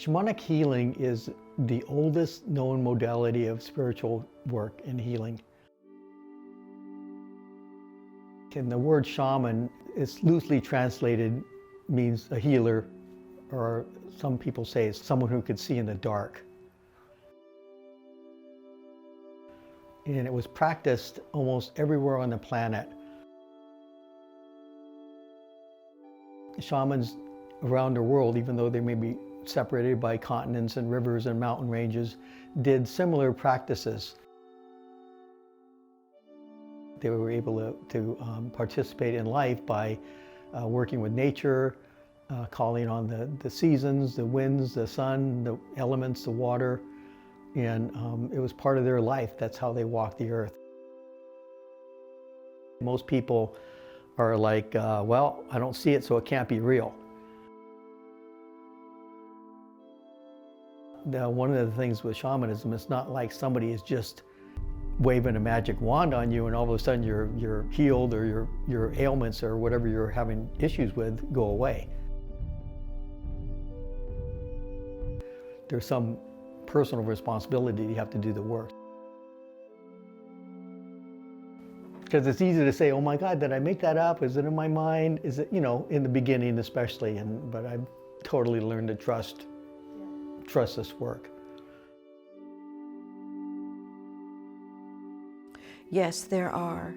Shamanic healing is the oldest known modality of spiritual work and healing. And the word shaman is loosely translated, means a healer, or some people say it's someone who could see in the dark. And it was practiced almost everywhere on the planet. Shamans around the world, even though they may be separated by continents and rivers and mountain ranges, did similar practices. They were able to participate in life by working with nature, calling on the seasons, the winds, the sun, the elements, the water, and it was part of their life. That's how they walked the earth. Most people are like, well, I don't see it, so it can't be real. One of the things with shamanism, it's not like somebody is just waving a magic wand on you and all of a sudden you're healed, or your ailments or whatever you're having issues with go away. There's some personal responsibility. You have to do the work. Because it's easy to say, oh my God, did I make that up? Is it in my mind? Is it, in the beginning especially, but I've totally learned to trust this work. Yes, there are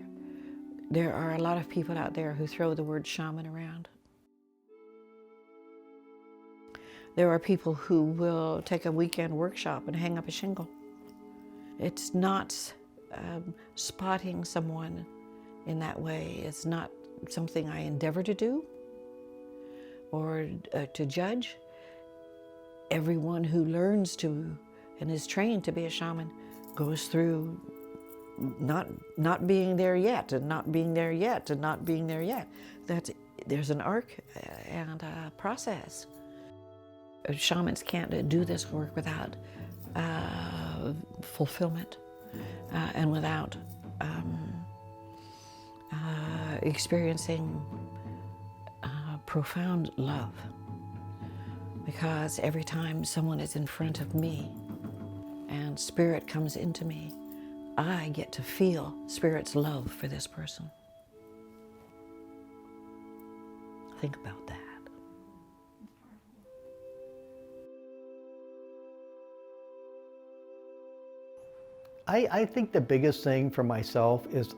a lot of people out there who throw the word shaman around. There are people who will take a weekend workshop and hang up a shingle. It's not spotting someone in that way. It's not something I endeavor to do or to judge. Everyone who learns to and is trained to be a shaman goes through not being there yet, and not being there yet, and not being there yet. There's an arc and a process. Shamans can't do this work without fulfillment and without experiencing profound love. Because every time someone is in front of me and spirit comes into me, I get to feel spirit's love for this person. Think about that. I think the biggest thing for myself is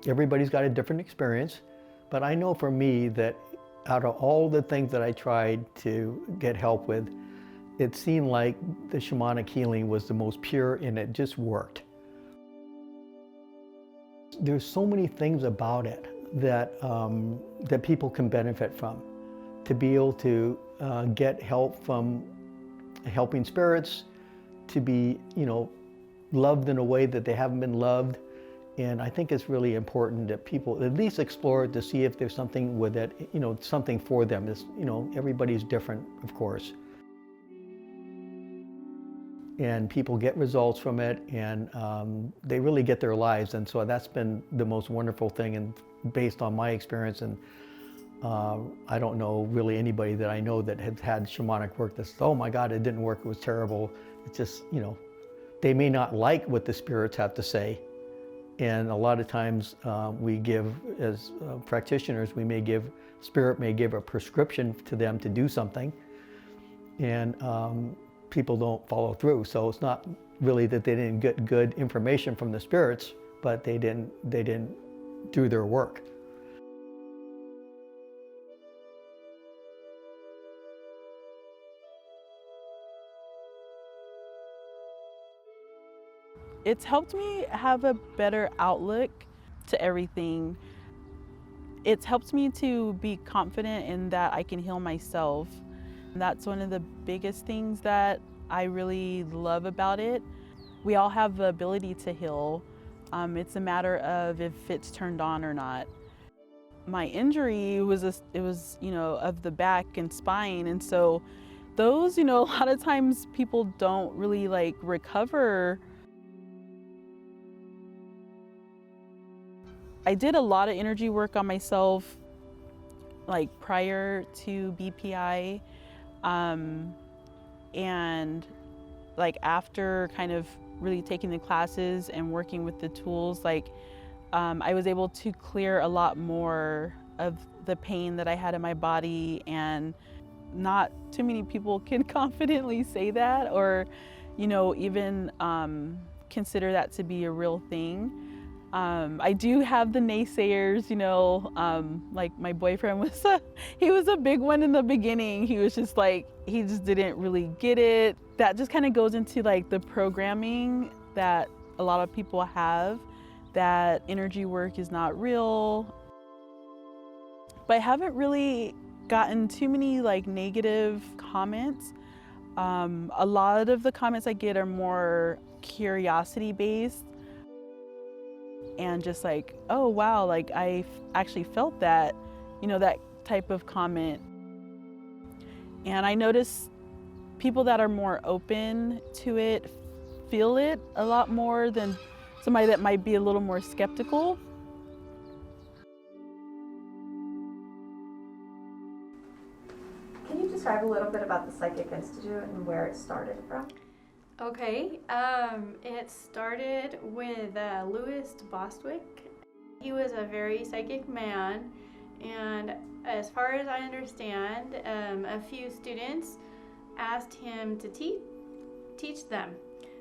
everybody's got a different experience, but I know for me that out of all the things that I tried to get help with, it seemed like the shamanic healing was the most pure, and it just worked. There's so many things about it that that people can benefit from. To be able to get help from helping spirits, to be, loved in a way that they haven't been loved. And I think it's really important that people at least explore it to see if there's something with it, something for them. It's, everybody's different, of course. And people get results from it, and they really get their lives. And so that's been the most wonderful thing, and based on my experience. And I don't know really anybody that I know that has had shamanic work that says, oh my God, it didn't work, it was terrible. It's just, they may not like what the spirits have to say. And a lot of times we give, as practitioners, spirit may give a prescription to them to do something, and people don't follow through. So it's not really that they didn't get good information from the spirits, but they didn't do their work. It's helped me have a better outlook to everything. It's helped me to be confident in that I can heal myself. That's one of the biggest things that I really love about it. We all have the ability to heal. It's a matter of if it's turned on or not. My injury was of the back and spine, and so those, a lot of times people don't really recover. I did a lot of energy work on myself, prior to BPI. And like after kind of really taking the classes and working with the tools, like I was able to clear a lot more of the pain that I had in my body, and not too many people can confidently say that, or, you know, even consider that to be a real thing. I do have the naysayers, you know, like my boyfriend was, he was a big one in the beginning. He was just like, he just didn't really get it. That just kind of goes into like the programming that a lot of people have, that energy work is not real. But I haven't really gotten too many like negative comments. A lot of the comments I get are more curiosity based, and just like, oh wow, like I actually felt that, you know, that type of comment. And I notice people that are more open to it feel it a lot more than somebody that might be a little more skeptical. Can you describe a little bit about the Psychic Institute and where it started from? Okay, it started with Louis Bostwick. He was a very psychic man, and as far as I understand, a few students asked him to teach them.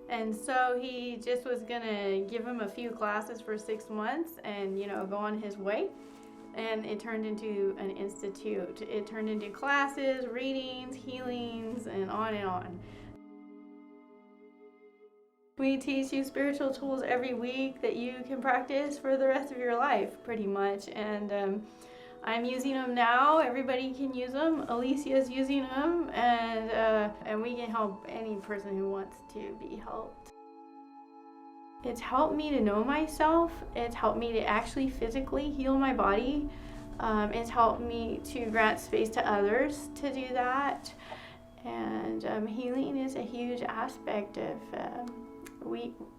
And so he just was gonna give them a few classes for 6 months and, you know, go on his way. And it turned into an institute. It turned into classes, readings, healings, and on and on. We teach you spiritual tools every week that you can practice for the rest of your life, pretty much. And I'm using them now. Everybody can use them. Alisia is using them, and we can help any person who wants to be helped. It's helped me to know myself. It's helped me to actually physically heal my body. It's helped me to grant space to others to do that. And healing is a huge aspect of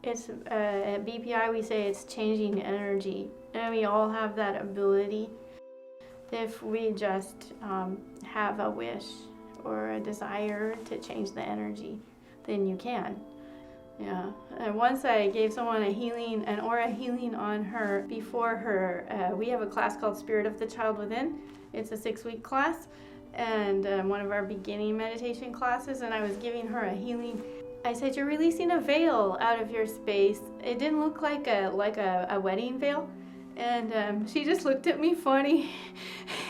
at BPI we say it's changing energy, and we all have that ability if we just have a wish or a desire to change the energy. Then you can. Yeah, and once I gave someone an aura healing on her before her. We have a class called Spirit of the Child Within. It's a 6-week class, and one of our beginning meditation classes, and I was giving her a healing. I said, you're releasing a veil out of your space. It didn't look like a wedding veil. And she just looked at me funny.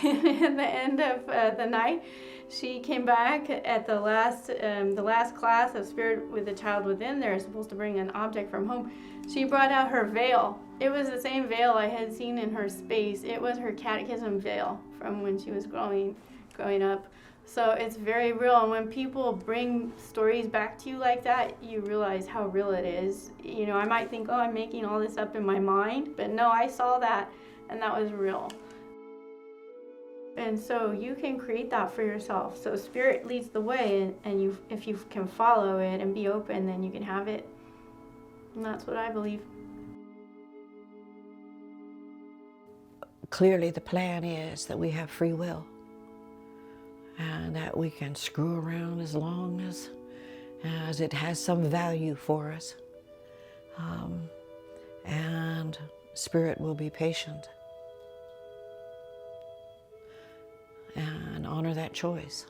And at the end of the night, she came back at the last class of Spirit with the Child Within. They're supposed to bring an object from home. She brought out her veil. It was the same veil I had seen in her space. It was her catechism veil from when she was growing up. So it's very real, and when people bring stories back to you like that, you realize how real it is. You know, I might think, oh, I'm making all this up in my mind, but no, I saw that, and that was real. And so you can create that for yourself. So Spirit leads the way, and if you can follow it and be open, then you can have it. And that's what I believe. Clearly the plan is that we have free will, and that we can screw around as long as it has some value for us. And Spirit will be patient and honor that choice.